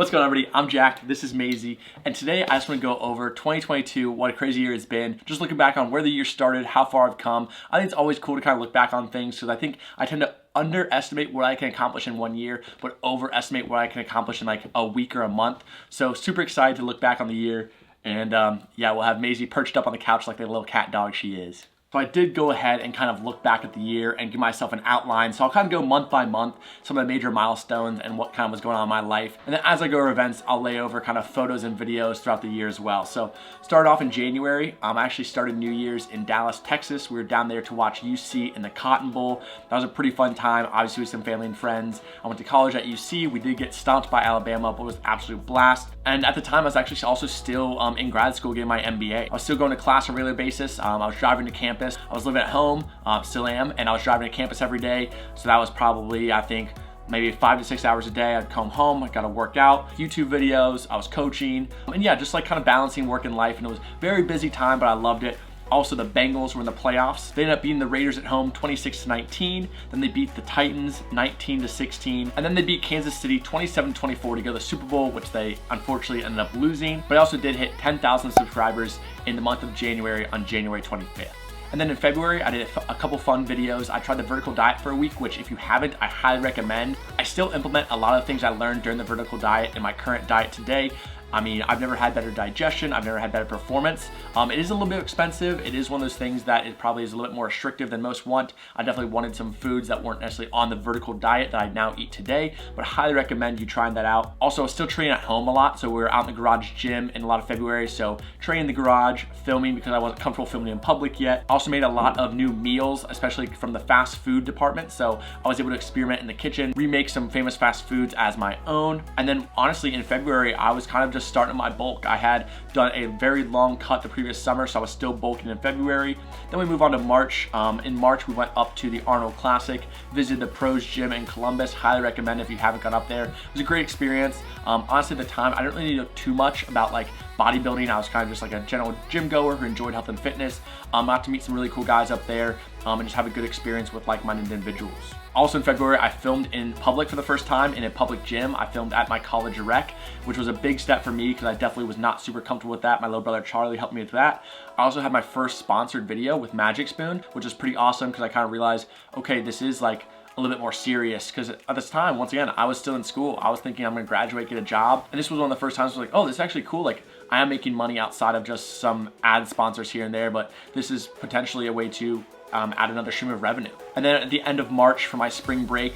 What's going on, everybody? I'm Jack, this is Maisie, and today I just want to go over 2022, what a crazy year it's been, just looking back on where the year started, how far I've come. I think it's always cool to kind of look back on things because I think I tend to underestimate what I can accomplish in 1 year, but overestimate what I can accomplish in like a week or a month. So super excited to look back on the year, and yeah, we'll have Maisie perched up on the couch like the little cat dog she is. So I did go ahead and kind of look back at the year and give myself an outline. So I'll kind of go month by month, some of the major milestones and what kind of was going on in my life. And then as I go over events, I'll lay over kind of photos and videos throughout the year as well. So started off in January. I actually started New Year's in Dallas, Texas. We were down there to watch UC in the Cotton Bowl. That was a pretty fun time, obviously with some family and friends. I went to college at UC. We did get stomped by Alabama, but it was an absolute blast. And at the time, I was actually also still in grad school getting my MBA. I was still going to class on a regular basis. I was driving to campus. I was living at home, still am, and I was driving to campus every day. So that was probably, I think, maybe 5 to 6 hours a day. I'd come home, I got to work out, YouTube videos, I was coaching, and yeah, just like kind of balancing work and life. And it was a very busy time, but I loved it. Also, the Bengals were in the playoffs. They ended up beating the Raiders at home 26-19. Then they beat the Titans 19-16. And then they beat Kansas City 27-24 to go to the Super Bowl, which they unfortunately ended up losing. But I also did hit 10,000 subscribers in the month of January on January 25th. And then in February, I did a couple fun videos. I tried the vertical diet for a week, which if you haven't, I highly recommend. I still implement a lot of things I learned during the vertical diet in my current diet today. I mean, I've never had better digestion. I've never had better performance. It is a little bit expensive. It is one of those things that it probably is a little bit more restrictive than most want. I definitely wanted some foods that weren't necessarily on the vertical diet that I now eat today, but I highly recommend you trying that out. Also, I was still training at home a lot. So we were out in the garage gym in a lot of February. So training in the garage, filming because I wasn't comfortable filming in public yet. I also made a lot of new meals, especially from the fast food department. So I was able to experiment in the kitchen, remake some famous fast foods as my own. And then honestly, in February, I was kind of just starting my bulk. I had done a very long cut the previous summer, so I was still bulking in February. Then we move on to March. In March, we went up to the Arnold Classic, visited the Pros Gym in Columbus. Highly recommend if you haven't gone up there. It was a great experience. Honestly, at the time, I didn't really know too much about like bodybuilding. I was kind of just like a general gym goer who enjoyed health and fitness. I got to meet some really cool guys up there and just have a good experience with like-minded individuals. Also in February, I filmed in public for the first time in a public gym. I filmed at my college rec, which was a big step for me because I definitely was not super comfortable with that. My little brother Charlie helped me with that. I also had my first sponsored video with Magic Spoon, which is pretty awesome because I kind of realized, okay, this is like a little bit more serious because at this time, once again, I was still in school. I was thinking I'm gonna graduate, get a job. And this was one of the first times I was like, oh, this is actually cool. Like I am making money outside of just some ad sponsors here and there, but this is potentially a way to add another stream of revenue. And then at the end of March for my spring break,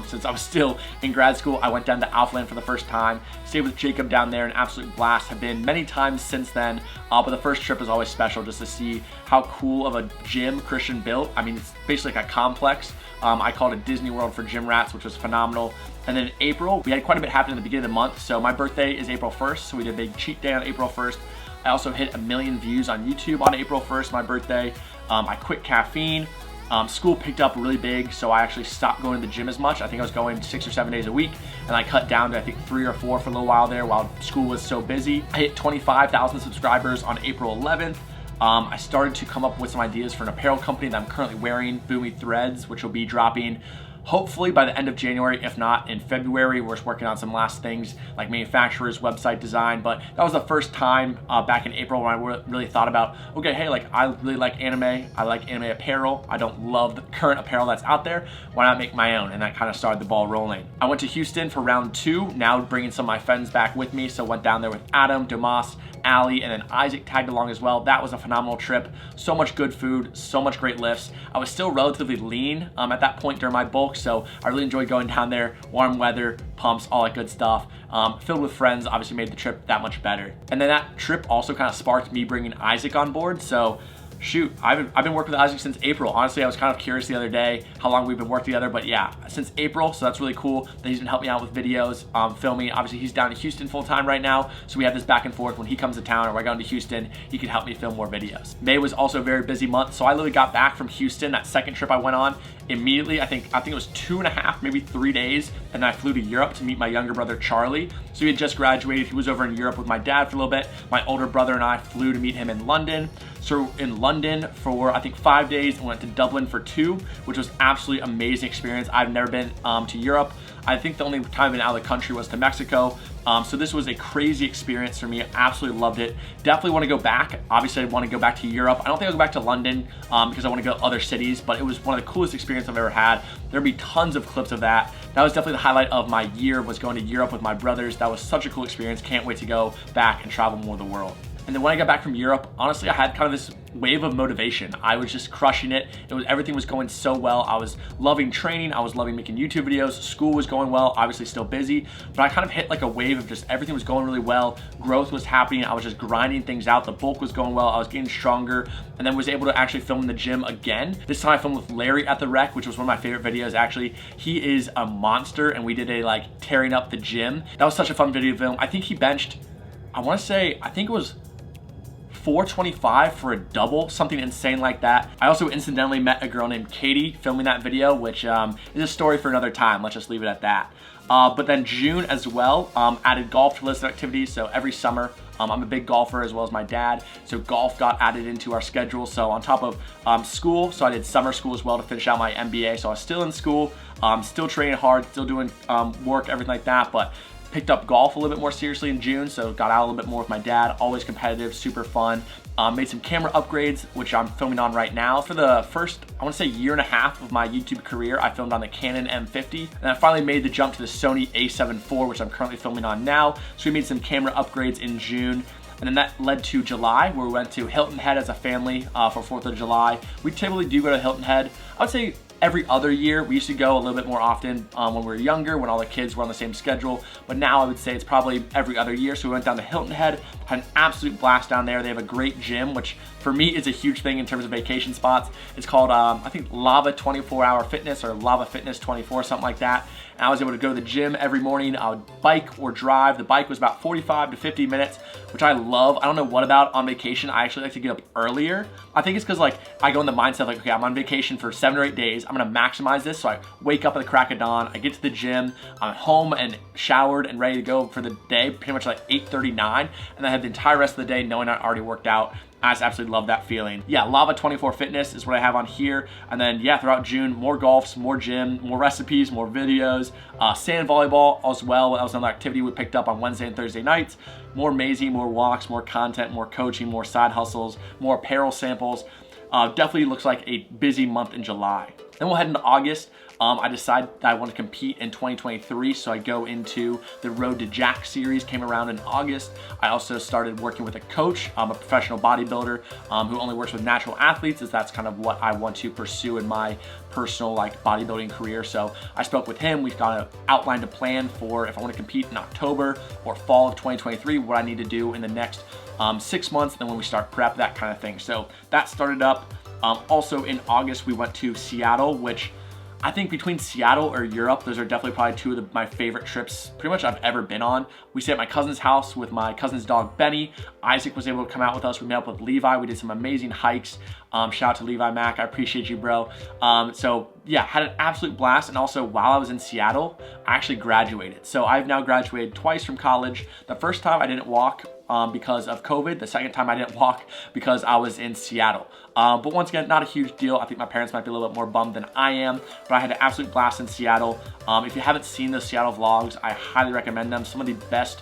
since I was still in grad school, I went down to Alphaland for the first time, stayed with Jacob down there, an absolute blast. Have been many times since then, but the first trip was always special just to see how cool of a gym Christian built. I mean, it's basically like a complex. I called it Disney World for gym rats, which was phenomenal. And then in April, we had quite a bit happen at the beginning of the month. So my birthday is April 1st, so we did a big cheat day on April 1st. I also hit 1 million views on YouTube on April 1st, my birthday. I quit caffeine. School picked up really big, so I actually stopped going to the gym as much. I think I was going 6 or 7 days a week, and I cut down to I think 3 or 4 for a little while there while school was so busy. I hit 25,000 subscribers on April 11th. I started to come up with some ideas for an apparel company that I'm currently wearing, Boomy Threads, which will be dropping hopefully by the end of January, if not in February. We're just working on some last things like manufacturers, website design, but that was the first time back in April when I really thought about, okay, hey, like I really like anime. I like anime apparel. I don't love the current apparel that's out there. Why not make my own? And that kind of started the ball rolling. I went to Houston for round 2, now bringing some of my friends back with me. So went down there with Adam, Domas, Ali, and then Isaac tagged along as well. That was a phenomenal trip. So much good food, so much great lifts. I was still relatively lean at that point during my bulk, so I really enjoyed going down there. Warm weather, pumps, all that good stuff. Filled with friends, obviously made the trip that much better. And then that trip also kind of sparked me bringing Isaac on board. So shoot, I've been working with Isaac since April. Honestly, I was kind of curious the other day how long we've been working together, but yeah, since April, so that's really cool that he's been helping me out with videos, filming. Obviously, he's down in Houston full time right now, so we have this back and forth. When he comes to town or I go to Houston, he can help me film more videos. May was also a very busy month, so I literally got back from Houston, that second trip I went on, immediately. I think it was 2.5, maybe 3 days, and then I flew to Europe to meet my younger brother, Charlie. So he had just graduated. He was over in Europe with my dad for a little bit. My older brother and I flew to meet him in London. So in London for I think 5 days, and went to Dublin for 2, which was absolutely amazing experience. I've never been to Europe. I think the only time I've been out of the country was to Mexico. So this was a crazy experience for me. I absolutely loved it. Definitely want to go back. Obviously, I want to go back to Europe. I don't think I'll go back to London because I want to go to other cities, but it was one of the coolest experiences I've ever had. There'll be tons of clips of that. That was definitely the highlight of my year, was going to Europe with my brothers. That was such a cool experience. Can't wait to go back and travel more of the world. And then when I got back from Europe, honestly, I had kind of this wave of motivation. I was just crushing it. Everything was going so well. I was loving training. I was loving making YouTube videos. School was going well, obviously still busy, but I kind of hit like a wave of just everything was going really well. Growth was happening. I was just grinding things out. The bulk was going well. I was getting stronger, and then was able to actually film in the gym again. This time I filmed with Larry at the Rec, which was one of my favorite videos actually. He is a monster, and we did a like tearing up the gym. That was such a fun video to film. I think he benched, I want to say, I think it was 425 for a double, something insane like that. I also incidentally met a girl named Katie filming that video, which is a story for another time. Let's just leave it at that. But then June as well, added golf to list of activities. So every summer, I'm a big golfer as well as my dad. So golf got added into our schedule. So on top of school, so I did summer school as well to finish out my MBA. So I was still in school, still training hard, still doing work, everything like that. But picked up golf a little bit more seriously in June, so got out a little bit more with my dad. Always competitive, super fun. Made some camera upgrades, which I'm filming on right now. For the first, I want to say, year and a half of my YouTube career, I filmed on the Canon M50, and I finally made the jump to the Sony a7 IV, which I'm currently filming on now. So we made some camera upgrades in June. And then that led to July, where we went to Hilton Head as a family for 4th of July. We typically do go to Hilton Head, I would say every other year. We used to go a little bit more often when we were younger, when all the kids were on the same schedule. But now I would say it's probably every other year. So we went down to Hilton Head, had an absolute blast down there. They have a great gym, which for me is a huge thing in terms of vacation spots. It's called, I think, Lava 24-Hour Fitness or Lava Fitness 24, something like that. And I was able to go to the gym every morning. I would bike or drive. The bike was about 45 to 50 minutes, which I love. I don't know what about on vacation. I actually like to get up earlier. I think it's because like I go in the mindset like, okay, I'm on vacation for 7 or 8 days. I'm gonna maximize this. So I wake up at the crack of dawn. I get to the gym. I'm home and showered and ready to go for the day, pretty much like 8:39. And I have the entire rest of the day knowing I already worked out. I just absolutely love that feeling. Yeah, Lava 24 Fitness is what I have on here. And then yeah, throughout June, more golfs, more gym, more recipes, more videos, sand volleyball as well. That was another activity we picked up on Wednesday and Thursday nights. More Maisie, more walks, more content, more coaching, more side hustles, more apparel samples. Definitely looks like a busy month in July. Then we'll head into August. I decided that I want to compete in 2023, so I go into the Road to Jack series, came around in August. I also started working with a coach, a professional bodybuilder who only works with natural athletes, as that's kind of what I want to pursue in my personal like bodybuilding career. So I spoke with him. We've got outlined a plan for if I want to compete in October or fall of 2023, what I need to do in the next 6 months, then when we start prep, that kind of thing. So that started up. Also in August, we went to Seattle, which I think between Seattle or Europe, those are definitely probably two of my favorite trips pretty much I've ever been on. We stayed at my cousin's house with my cousin's dog, Benny. Isaac was able to come out with us. We met up with Levi. We did some amazing hikes. Shout out to Levi Mack. I appreciate you, bro. So yeah, had an absolute blast. And also while I was in Seattle, I actually graduated. So I've now graduated twice from college. The first time I didn't walk because of COVID. The second time I didn't walk because I was in Seattle. But once again, not a huge deal. I think my parents might be a little bit more bummed than I am, but I had an absolute blast in Seattle. If you haven't seen those Seattle vlogs, I highly recommend them. Some of the best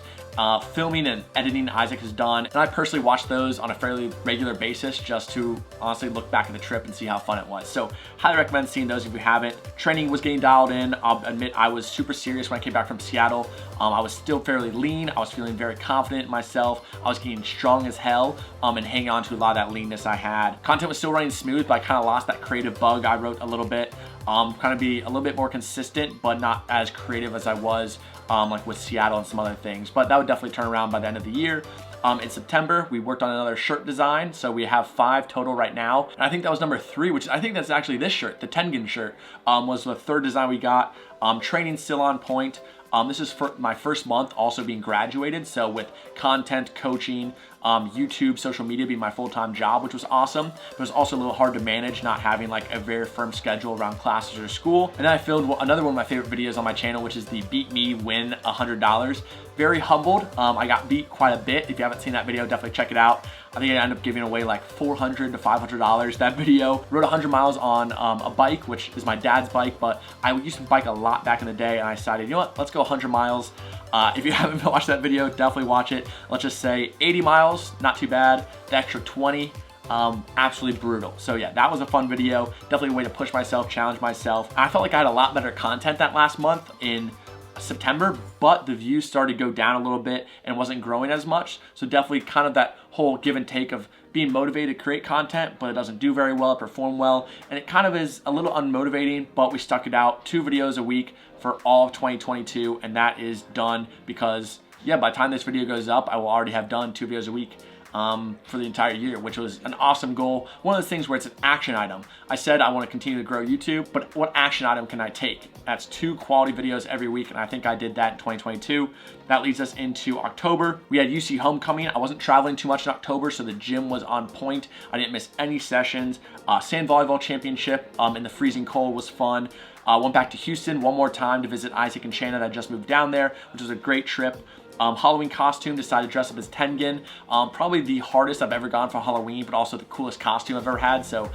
filming and editing Isaac has done. And I personally watch those on a fairly regular basis just to honestly look back at the trip and see how fun it was. So highly recommend seeing those if you haven't. Training was getting dialed in. I'll admit I was super serious when I came back from Seattle. I was still fairly lean. I was feeling very confident in myself. I was getting strong as hell and hanging on to a lot of that leanness I had. Content was still running smooth, but I kind of lost that creative bug I wrote a little bit. Kind of be a little bit more consistent, but not as creative as I was like with Seattle and some other things. But that would definitely turn around by the end of the year. In September, we worked on another shirt design. So we have 5 total right now. And I think that was number 3, which I think that's actually this shirt, the Tengen shirt, was the 3rd design we got. Training still on point. This is for my first month also being graduated. So with content, coaching, YouTube, social media being my full-time job, which was awesome. But it was also a little hard to manage not having like a very firm schedule around classes or school. And then I filmed another one of my favorite videos on my channel, which is the Beat Me Win $100. Very humbled. I got beat quite a bit. If you haven't seen that video, definitely check it out. I think I ended up giving away like $400 to $500 that video. Rode 100 miles on a bike, which is my dad's bike, but I used to bike a lot back in the day, and I decided, you know what, let's go 100 miles. If you haven't watched that video, definitely watch it. Let's just say 80 miles, not too bad. The extra 20, absolutely brutal. So yeah, that was a fun video. Definitely a way to push myself, challenge myself. I felt like I had a lot better content that last month in September, but the views started to go down a little bit and wasn't growing as much. So definitely kind of that whole give and take of being motivated to create content, but it doesn't do very well, perform well. And it kind of is a little unmotivating, but we stuck it out, 2 videos a week for all of 2022. And that is done because yeah, by the time this video goes up, I will already have done 2 videos a week for the entire year, which was an awesome goal. One of those things where it's an action item. I said I want to continue to grow YouTube, but what action item can I take? That's 2 quality videos every week, and I think I did that in 2022. That leads us into October. We had UC homecoming. I wasn't traveling too much in October, so the gym was on point. I didn't miss any sessions. Sand volleyball championship in the freezing cold was fun. Went back to Houston one more time to visit Isaac and Shannon. I just moved down there, which was a great trip. Halloween costume, decided to dress up as Tengen. Probably the hardest I've ever gone for Halloween, but also the coolest costume I've ever had. So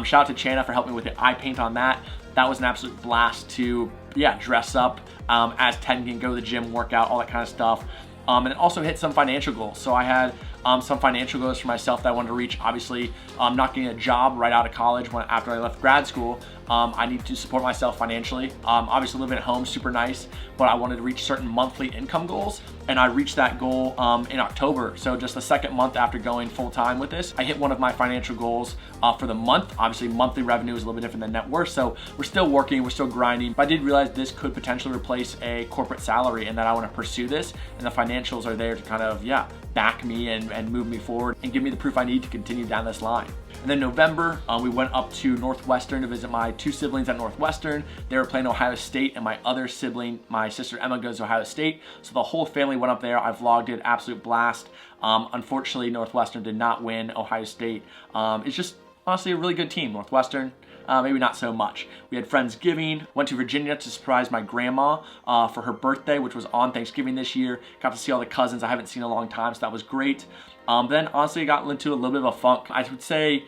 shout out to Chana for helping me with the eye paint on that. That was an absolute blast to, yeah, dress up as Tengen, go to the gym, work out, all that kind of stuff. And it also hit some financial goals. So I had some financial goals for myself that I wanted to reach. Obviously, not getting a job right out of college after I left grad school. I need to support myself financially. Obviously living at home, super nice, but I wanted to reach certain monthly income goals, and I reached that goal in October. So just the second month after going full-time with this, I hit one of my financial goals for the month. Obviously, monthly revenue is a little bit different than net worth, so we're still working, we're still grinding, but I did realize this could potentially replace a corporate salary and that I want to pursue this, and the financials are there to kind of, yeah, back me and move me forward and give me the proof I need to continue down this line. And then November, we went up to Northwestern to visit my 2 siblings at Northwestern. They were playing Ohio State, and my other sibling, my sister Emma, goes to Ohio State. So the whole family went up there. I vlogged it, absolute blast. Unfortunately, Northwestern did not win. Ohio State is just honestly a really good team. Northwestern, maybe not so much. We had Friendsgiving, went to Virginia to surprise my grandma for her birthday, which was on Thanksgiving this year. Got to see all the cousins I haven't seen in a long time, so that was great. Then honestly, I got into a little bit of a funk. I would say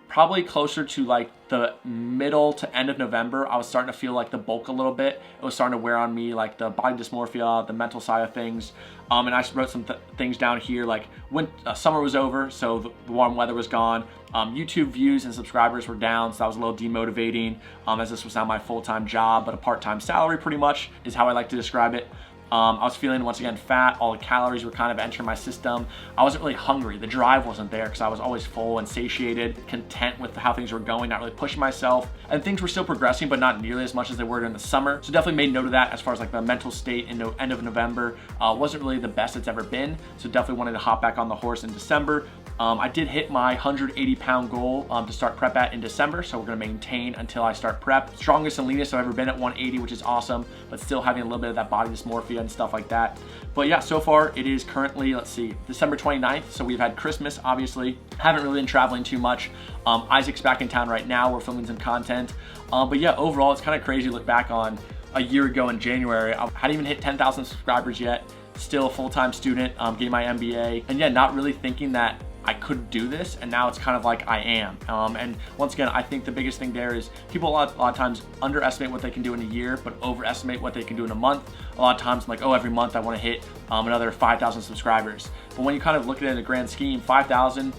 probably closer to like the middle to end of November, I was starting to feel like the bulk a little bit. It was starting to wear on me, like the body dysmorphia, the mental side of things. And I wrote some things down here, like when summer was over, so the warm weather was gone. YouTube views and subscribers were down, so that was a little demotivating, as this was not my full-time job, but a part-time salary pretty much is how I like to describe it. I was feeling, once again, fat. All the calories were kind of entering my system. I wasn't really hungry. The drive wasn't there because I was always full and satiated, content with how things were going, not really pushing myself. And things were still progressing, but not nearly as much as they were during the summer. So definitely made note of that as far as like the mental state in the end of November. Wasn't really the best it's ever been. So definitely wanted to hop back on the horse in December. I did hit my 180-pound goal to start prep at in December, so we're gonna maintain until I start prep. Strongest and leanest I've ever been at 180, which is awesome, but still having a little bit of that body dysmorphia and stuff like that. But yeah, so far it is currently, let's see, December 29th, so we've had Christmas, obviously. Haven't really been traveling too much. Isaac's back in town right now. We're filming some content. But yeah, overall, it's kind of crazy to look back on a year ago in January. I hadn't even hit 10,000 subscribers yet. Still a full-time student, getting my MBA. And yeah, not really thinking that I could do this, and now it's kind of like I am. And once again, I think the biggest thing there is people a lot of times underestimate what they can do in a year, but overestimate what they can do in a month. A lot of times I'm like, oh, every month I want to hit another 5,000 subscribers. But when you kind of look at it in the grand scheme, 5,000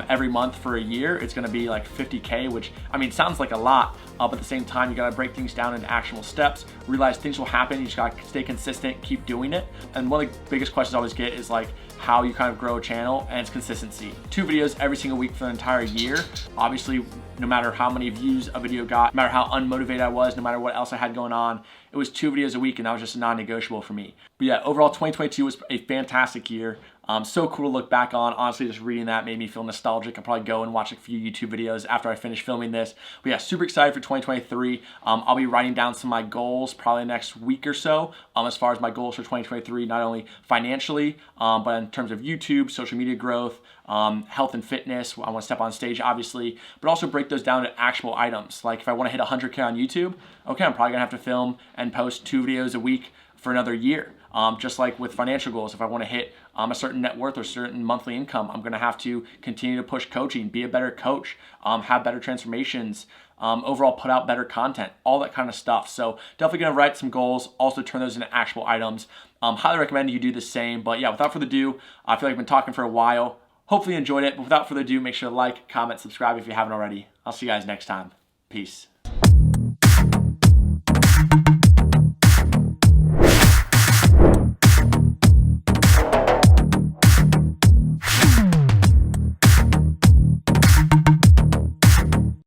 every month for a year, it's gonna be like 50K, which, I mean, sounds like a lot, but at the same time, you gotta break things down into actionable steps, realize things will happen, you just gotta stay consistent, keep doing it. And one of the biggest questions I always get is like, how you kind of grow a channel, and it's consistency. 2 videos every single week for the entire year. Obviously, no matter how many views a video got, no matter how unmotivated I was, no matter what else I had going on, it was 2 videos a week, and that was just non-negotiable for me. But yeah, overall 2022 was a fantastic year. So cool to look back on. Honestly, just reading that made me feel nostalgic. I'll probably go and watch a few YouTube videos after I finish filming this. But yeah, super excited for 2023. I'll be writing down some of my goals probably next week or so as far as my goals for 2023, not only financially, but in terms of YouTube, social media growth, health and fitness. I want to step on stage, obviously, but also break those down to actual items. Like if I want to hit 100K on YouTube, okay, I'm probably going to have to film and post 2 videos a week for another year. Just like with financial goals, if I want to hit a certain net worth or certain monthly income, I'm going to have to continue to push coaching, be a better coach, have better transformations, overall put out better content, all that kind of stuff. So definitely going to write some goals, also turn those into actual items. Highly recommend you do the same. But yeah, without further ado, I feel like I've been talking for a while. Hopefully you enjoyed it. But without further ado, make sure to like, comment, subscribe if you haven't already. I'll see you guys next time. Peace.